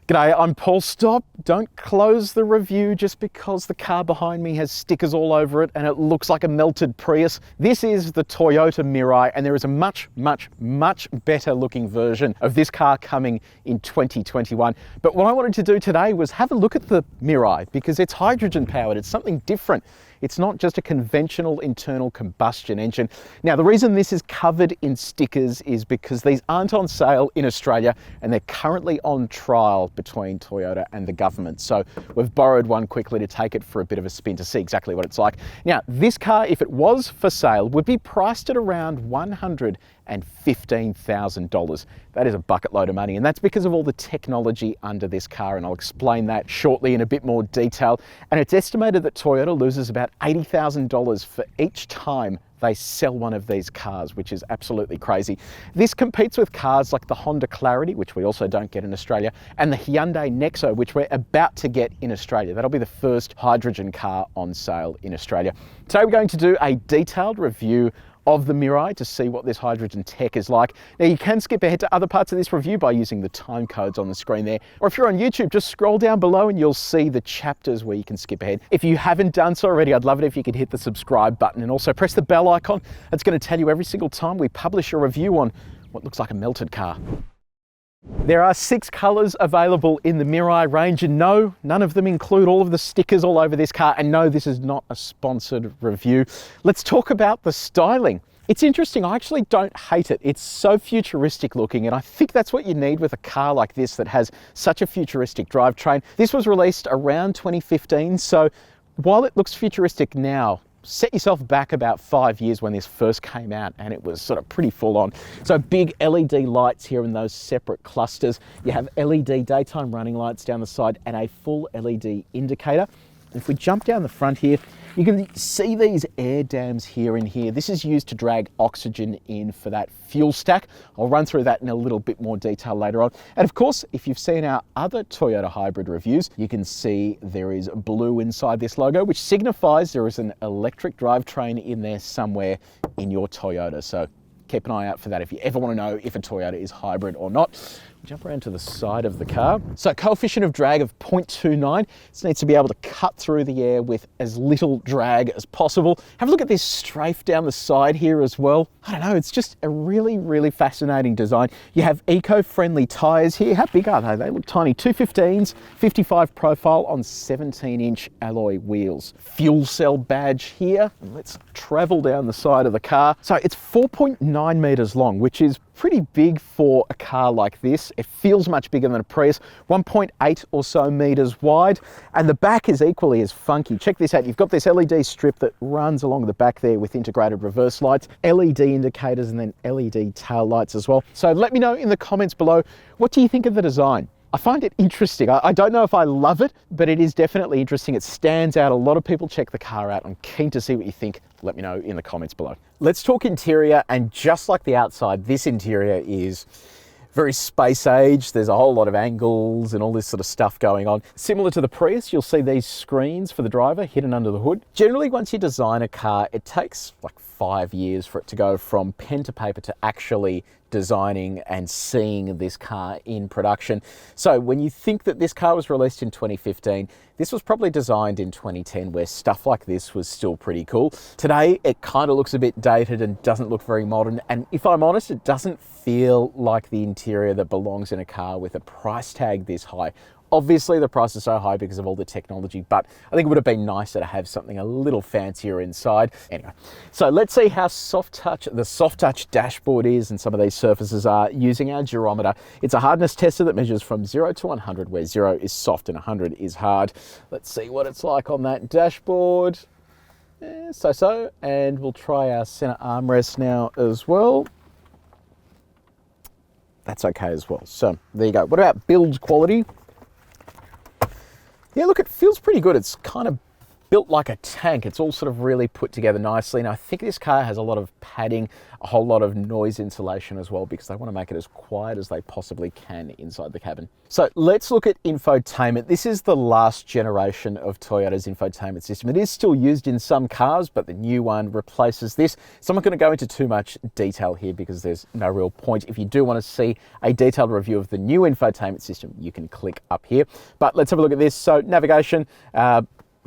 G'day, I'm Paul. Don't close the review just because the car behind me has stickers all over it and it looks like a melted Prius. This is the Toyota Mirai, and there is a much better looking version of this car coming in 2021. But what I wanted to do today was have a look at the Mirai because it's hydrogen powered. It's something different. It's not just a conventional internal combustion engine. Now, the reason this is covered in stickers is because these aren't on sale in Australia and they're currently on trial between Toyota and the government. So we've borrowed one quickly to take it for a bit of a spin to see exactly what it's like. Now, this car, if it was for sale, would be priced at around $115,000. That is a bucket load of money, and that's because of all the technology under this car, and I'll explain that shortly in a bit more detail. And it's estimated that Toyota loses about $80,000 for each time they sell one of these cars, which is absolutely crazy. This competes with cars like the Honda Clarity, which we also don't get in Australia, and the Hyundai Nexo, which we're about to get in Australia. That'll be the first hydrogen car on sale in Australia. Today we're going to do a detailed review of the Mirai to see what this hydrogen tech is like. Now, you can skip ahead to other parts of this review by using the time codes on the screen there. Or if you're on YouTube, just scroll down below and you'll see the chapters where you can skip ahead. If you haven't done so already, I'd love it if you could hit the subscribe button and also press the bell icon. It's going to tell you every single time we publish a review on what looks like a melted car. There are 6 colours available in the Mirai range, and no, none of them include all of the stickers all over this car, and no, this is not a sponsored review. Let's talk about the styling. It's interesting, I actually don't hate it. It's so futuristic looking, and I think that's what you need with a car like this that has such a futuristic drivetrain. This was released around 2015, so while it looks futuristic now, set yourself back about 5 years when this first came out and it was sort of pretty full on. So big LED lights here in those separate clusters. You have LED daytime running lights down the side and a full LED indicator. And if we jump down the front here, you can see these air dams here and here. This is used to drag oxygen in for that fuel stack. I'll run through that in a little bit more detail later on. And of course, if you've seen our other Toyota hybrid reviews, you can see there is blue inside this logo, which signifies there is an electric drivetrain in there somewhere in your Toyota. So keep an eye out for that if you ever want to know if a Toyota is hybrid or not. Jump around to the side of the car. So coefficient of drag of 0.29. This needs to be able to cut through the air with as little drag as possible. Have a look at this strafe down the side here as well. I don't know, it's just a really fascinating design. You have eco-friendly tires here. How big are they? They look tiny. 215s, 55 profile on 17-inch alloy wheels. Fuel cell badge here. And let's travel down the side of the car. So it's 4.9 meters long, which is pretty big for a car like this. It feels much bigger than a Prius, 1.8 or so meters wide, and the back is equally as funky. Check this out. You've got this LED strip that runs along the back there with integrated reverse lights, LED indicators, and then LED tail lights as well. So let me know in the comments below, what do you think of the design? I find it interesting. I don't know if I love it, but it is definitely interesting. It stands out. A lot of people check the car out. I'm keen to see what you think. Let me know in the comments below. Let's talk interior, and just like the outside, this interior is very space age. There's a whole lot of angles and all this sort of stuff going on. Similar to the Prius, you'll see these screens for the driver hidden under the hood. Generally, once you design a car, it takes like 5 years for it to go from pen to paper to actually designing and seeing this car in production. So when you think that this car was released in 2015, this was probably designed in 2010 where stuff like this was still pretty cool. Today, it kind of looks a bit dated and doesn't look very modern. And if I'm honest, it doesn't feel like the interior that belongs in a car with a price tag this high. Obviously, the price is so high because of all the technology, but I think it would have been nicer to have something a little fancier inside. Anyway, so let's see how the soft touch dashboard is and some of these surfaces are using our gyrometer. It's a hardness tester that measures from 0 to 100, where 0 is soft and 100 is hard. Let's see what it's like on that dashboard. So, and we'll try our center armrest now as well. That's okay as well. So there you go. What about build quality? Yeah, look, it feels pretty good. It's kind of built like a tank. It's all sort of really put together nicely. And I think this car has a lot of padding, a whole lot of noise insulation as well, because they want to make it as quiet as they possibly can inside the cabin. So let's look at infotainment. This is the last generation of Toyota's infotainment system. It is still used in some cars, but the new one replaces this. So I'm not going to go into too much detail here because there's no real point. If you do want to see a detailed review of the new infotainment system, you can click up here. But let's have a look at this. So navigation,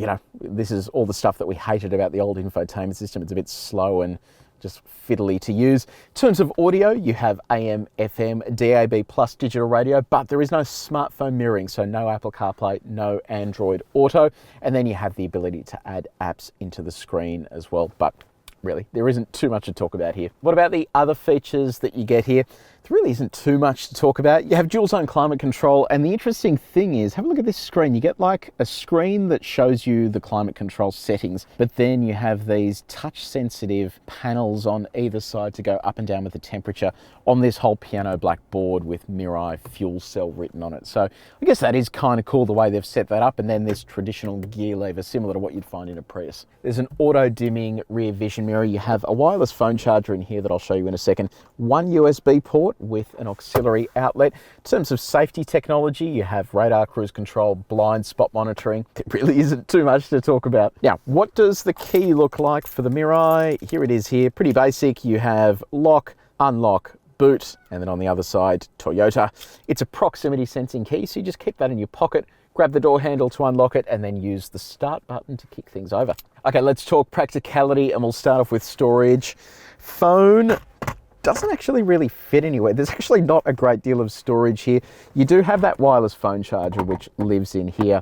you know, this is all the stuff that we hated about the old infotainment system. It's a bit slow and just fiddly to use. In terms of audio, you have AM, FM, DAB plus digital radio, but there is no smartphone mirroring, so no Apple CarPlay, no Android Auto, and then you have the ability to add apps into the screen as well. But really, there isn't too much to talk about here. What about the other features that you get here? There really isn't too much to talk about. You have dual zone climate control, and the interesting thing is, have a look at this screen. You get like a screen that shows you the climate control settings, but then you have these touch sensitive panels on either side to go up and down with the temperature on this whole piano black board with Mirai fuel cell written on it. So I guess that is kind of cool the way they've set that up. And then this traditional gear lever, similar to what you'd find in a Prius. There's an auto dimming rear vision mirror. You have a wireless phone charger in here that I'll show you in a second. One USB port with an auxiliary outlet. In terms of safety technology, you have radar, cruise control, blind spot monitoring. There really isn't too much to talk about. Now, what does the key look like for the Mirai? Here it is here, pretty basic. You have lock, unlock, boot, and then on the other side, Toyota. It's a proximity sensing key, so you just keep that in your pocket, grab the door handle to unlock it, and then use the start button to kick things over. Okay, let's talk practicality, and we'll start off with storage. Phone doesn't actually really fit anywhere. There's actually not a great deal of storage here. You do have that wireless phone charger, which lives in here.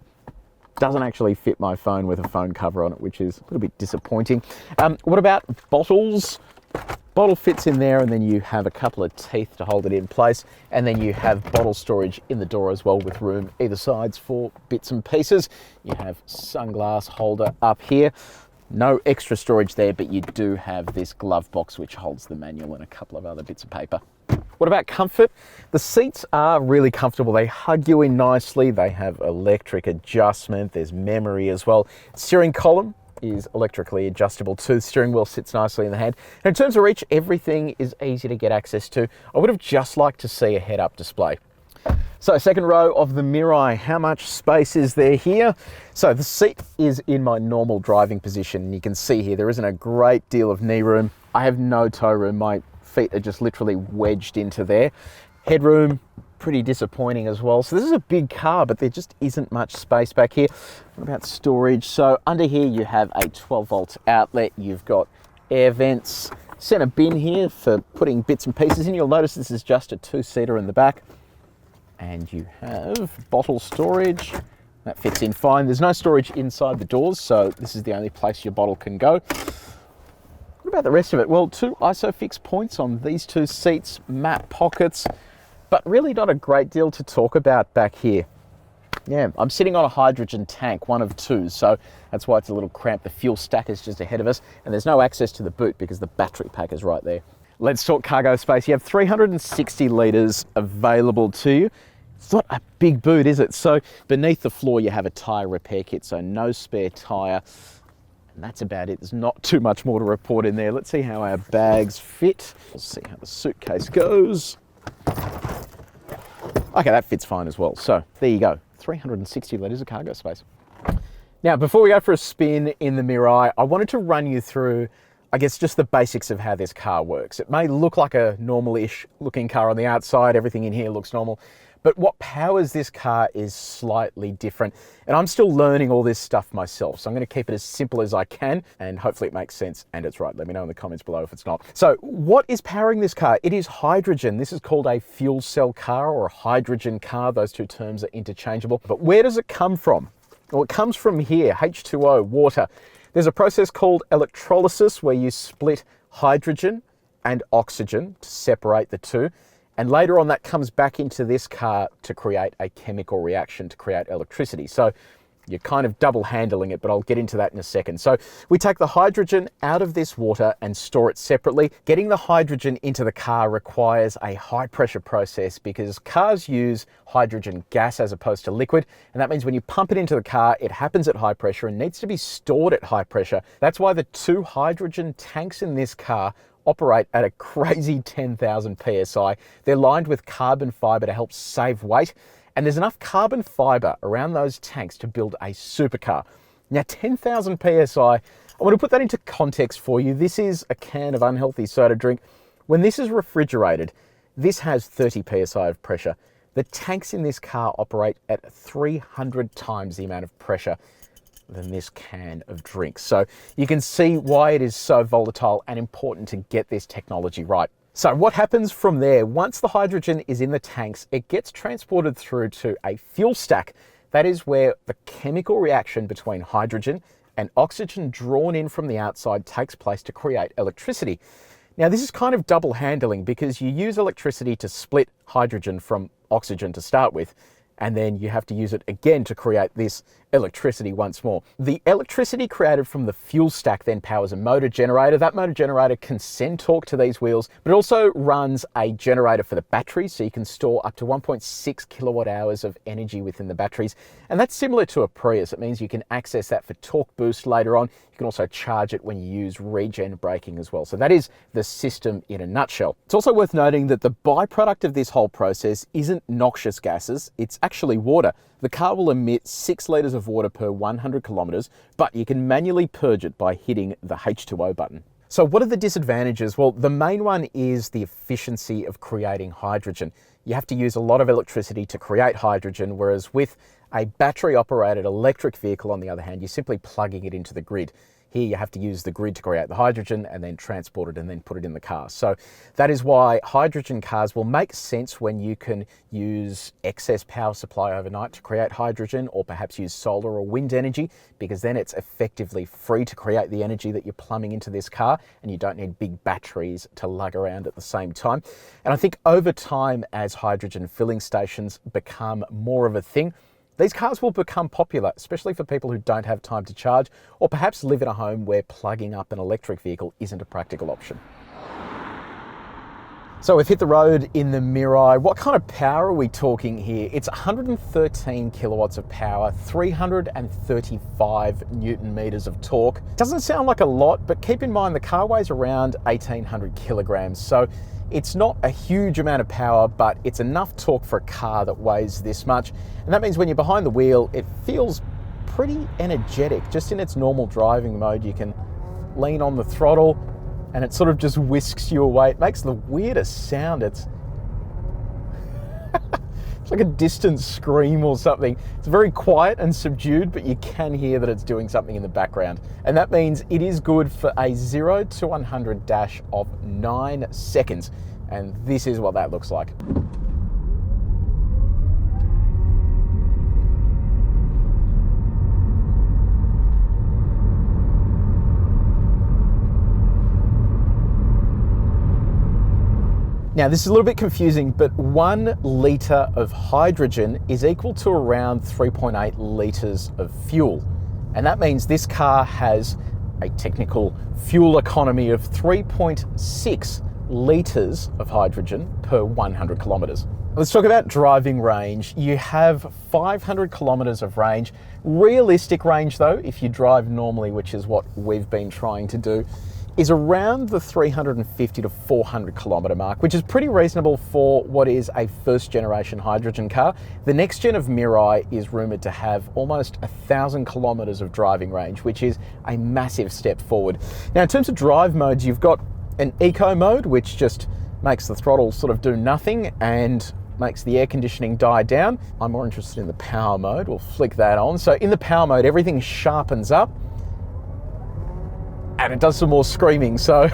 Doesn't actually fit my phone with a phone cover on it, which is a little bit disappointing. What about bottles? Bottle fits in there, and then you have a couple of teeth to hold it in place, and then you have bottle storage in the door as well, with room either sides for bits and pieces. You have sunglass holder up here. No extra storage there, but you do have this glove box which holds the manual and a couple of other bits of paper. What about comfort? The seats are really comfortable. They hug you in nicely. They have electric adjustment. There's memory as well. Steering column is electrically adjustable too. The steering wheel sits nicely in the hand. And in terms of reach, everything is easy to get access to. I would have just liked to see a head-up display. So second row of the Mirai, how much space is there here? So the seat is in my normal driving position. You can see here, there isn't a great deal of knee room. I have no toe room. My feet are just literally wedged into there. Headroom, pretty disappointing as well. So this is a big car, but there just isn't much space back here. What about storage? So under here you have a 12-volt outlet. You've got air vents, center bin here for putting bits and pieces in. You'll notice this is just a two-seater in the back. And you have bottle storage. That fits in fine. There's no storage inside the doors, so this is the only place your bottle can go. What about the rest of it? Well, two ISOFIX points on these two seats, map pockets, but really not a great deal to talk about back here. Yeah, I'm sitting on a hydrogen tank, one of two, so that's why it's a little cramped. The fuel stack is just ahead of us, and there's no access to the boot because the battery pack is right there. Let's talk cargo space. You have 360 litres available to you. It's not a big boot, is it? So beneath the floor, you have a tyre repair kit, so no spare tyre. And that's about it. There's not too much more to report in there. Let's see how our bags fit. We'll see how the suitcase goes. Okay, that fits fine as well. So there you go, 360 litres of cargo space. Now, before we go for a spin in the Mirai, I wanted to run you through, I guess, just the basics of how this car works. It may look like a normal-ish looking car on the outside. Everything in here looks normal. But what powers this car is slightly different. And I'm still learning all this stuff myself. So I'm going to keep it as simple as I can, and hopefully it makes sense and it's right. Let me know in the comments below if it's not. So what is powering this car? It is hydrogen. This is called a fuel cell car or a hydrogen car. Those two terms are interchangeable. But where does it come from? Well, it comes from here, H2O, water. There's a process called electrolysis where you split hydrogen and oxygen to separate the two. And later on, that comes back into this car to create a chemical reaction to create electricity. So You're kind of double handling it, but I'll get into that in a second. So we take the hydrogen out of this water and store it separately. Getting the hydrogen into the car requires a high pressure process because cars use hydrogen gas as opposed to liquid. And that means when you pump it into the car, it happens at high pressure and needs to be stored at high pressure. That's why the 2 hydrogen tanks in this car operate at a crazy 10,000 PSI. They're lined with carbon fiber to help save weight. And there's enough carbon fiber around those tanks to build a supercar. Now, 10,000 PSI, I want to put that into context for you. This is a can of unhealthy soda drink. When this is refrigerated, this has 30 PSI of pressure. The tanks in this car operate at 300 times the amount of pressure than this can of drink. So you can see why it is so volatile and important to get this technology right. So what happens from there? Once the hydrogen is in the tanks, it gets transported through to a fuel stack. That is where the chemical reaction between hydrogen and oxygen drawn in from the outside takes place to create electricity. Now, this is kind of double handling because you use electricity to split hydrogen from oxygen to start with, and then you have to use it again to create this electricity once more. The electricity created from the fuel stack then powers a motor generator. That motor generator can send torque to these wheels, but it also runs a generator for the batteries, so you can store up to 1.6 kilowatt hours of energy within the batteries. And that's similar to a Prius. It means you can access that for torque boost later on. You can also charge it when you use regen braking as well. So that is the system in a nutshell. It's also worth noting that the byproduct of this whole process isn't noxious gases, it's actually water. The car will emit 6 litres of water per 100 kilometres, but you can manually purge it by hitting the H2O button. So what are the disadvantages? Well, the main one is the efficiency of creating hydrogen. You have to use a lot of electricity to create hydrogen, whereas with a battery-operated electric vehicle, on the other hand, you're simply plugging it into the grid. Here you have to use the grid to create the hydrogen and then transport it and then put it in the car. So that is why hydrogen cars will make sense when you can use excess power supply overnight to create hydrogen, or perhaps use solar or wind energy, because then it's effectively free to create the energy that you're plumbing into this car, and you don't need big batteries to lug around at the same time. And I think over time, as hydrogen filling stations become more of a thing, these cars will become popular, especially for people who don't have time to charge, or perhaps live in a home where plugging up an electric vehicle isn't a practical option. So we've hit the road in the Mirai. What kind of power are we talking here? It's 113 kilowatts of power, 335 Newton meters of torque. Doesn't sound like a lot, but keep in mind the car weighs around 1,800 kilograms. So it's not a huge amount of power, but it's enough torque for a car that weighs this much. And that means when you're behind the wheel, it feels pretty energetic. Just in its normal driving mode, you can lean on the throttle and it sort of just whisks you away. It makes the weirdest sound. It's like a distant scream or something. It's very quiet and subdued, but you can hear that it's doing something in the background. And that means it is good for a 0 to 100 dash of 9 seconds. And this is what that looks like. Now, this is a little bit confusing, but 1 litre of hydrogen is equal to around 3.8 litres of fuel. And that means this car has a technical fuel economy of 3.6 litres of hydrogen per 100 kilometres. Let's talk about driving range. You have 500 kilometres of range. Realistic range though, if you drive normally, which is what we've been trying to do, is around the 350 to 400 kilometre mark, which is pretty reasonable for what is a first generation hydrogen car. The next gen of Mirai is rumoured to have almost 1,000 kilometres of driving range, which is a massive step forward. Now, in terms of drive modes, you've got an eco mode, which just makes the throttle sort of do nothing and makes the air conditioning die down. I'm more interested in the power mode. We'll flick that on. So in the power mode, everything sharpens up and it does some more screaming, so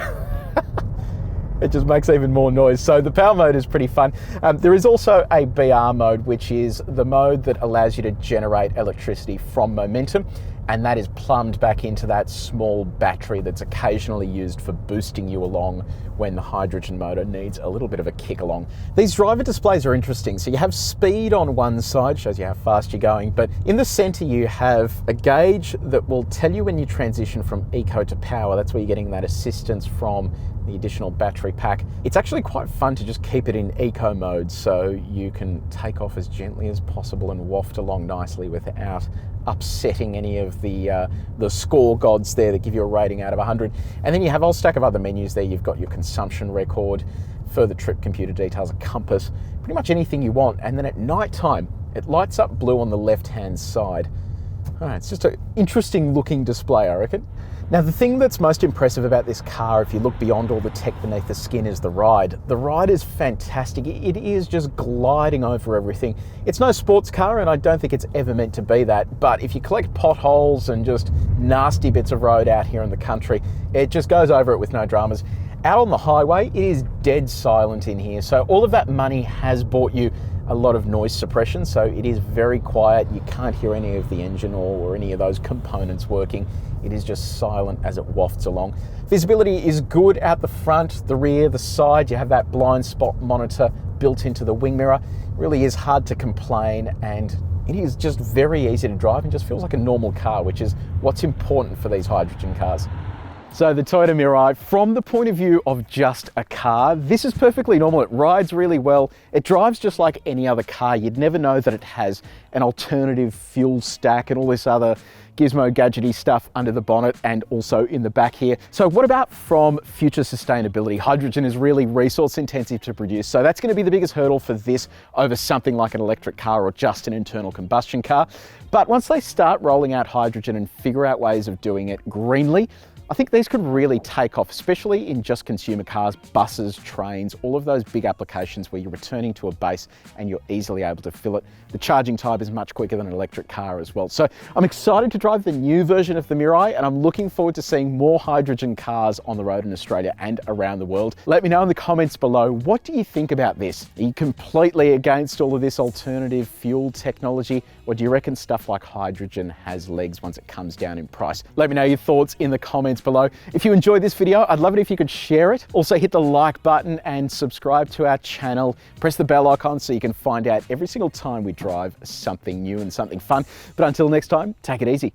it just makes even more noise. So the power mode is pretty fun. There is also a BR mode, which is the mode that allows you to generate electricity from momentum. and that is plumbed back into that small battery that's occasionally used for boosting you along when the hydrogen motor needs a little bit of a kick along. These driver displays are interesting. So you have speed on one side, shows you how fast you're going, but in the center you have a gauge that will tell you when you transition from eco to power. That's where you're getting that assistance from the additional battery pack. It's actually quite fun to just keep it in eco mode so you can take off as gently as possible and waft along nicely without upsetting any of the score gods there that give you a rating out of 100. And then you have a whole stack of other menus there. You've got your consumption record, further trip computer details, a compass, pretty much anything you want. And then at night time, it lights up blue on the left-hand side. It's just an interesting looking display, I reckon. Now, the thing that's most impressive about this car, if you look beyond all the tech beneath the skin, is the ride. The ride is fantastic. It is just gliding over everything. It's no sports car, and I don't think it's ever meant to be that, but if you collect potholes and just nasty bits of road out here in the country, it just goes over it with no dramas. Out on the highway, it is dead silent in here, so all of that money has bought you a lot of noise suppression, so it is very quiet. You can't hear any of the engine or any of those components working. It is just silent as it wafts along. Visibility is good out the front, the rear, the side. You have that blind spot monitor built into the wing mirror. It really is hard to complain, and it is just very easy to drive and just feels like a normal car, which is what's important for these hydrogen cars. So the Toyota Mirai, from the point of view of just a car, this is perfectly normal. It rides really well. It drives just like any other car. You'd never know that it has an alternative fuel stack and all this other gizmo gadgety stuff under the bonnet and also in the back here. So what about from future sustainability? Hydrogen is really resource intensive to produce. So that's going to be the biggest hurdle for this over something like an electric car or just an internal combustion car. But once they start rolling out hydrogen and figure out ways of doing it greenly, I think these could really take off, especially in just consumer cars, buses, trains, all of those big applications where you're returning to a base and you're easily able to fill it. The charging time is much quicker than an electric car as well. So I'm excited to drive the new version of the Mirai, and I'm looking forward to seeing more hydrogen cars on the road in Australia and around the world. Let me know in the comments below, what do you think about this? Are you completely against all of this alternative fuel technology, or do you reckon stuff like hydrogen has legs once it comes down in price? Let me know your thoughts in the comments below. If you enjoyed this video, I'd love it if you could share it. Also hit the like button and subscribe to our channel. Press the bell icon so you can find out every single time we drive something new and something fun. But until next time, take it easy.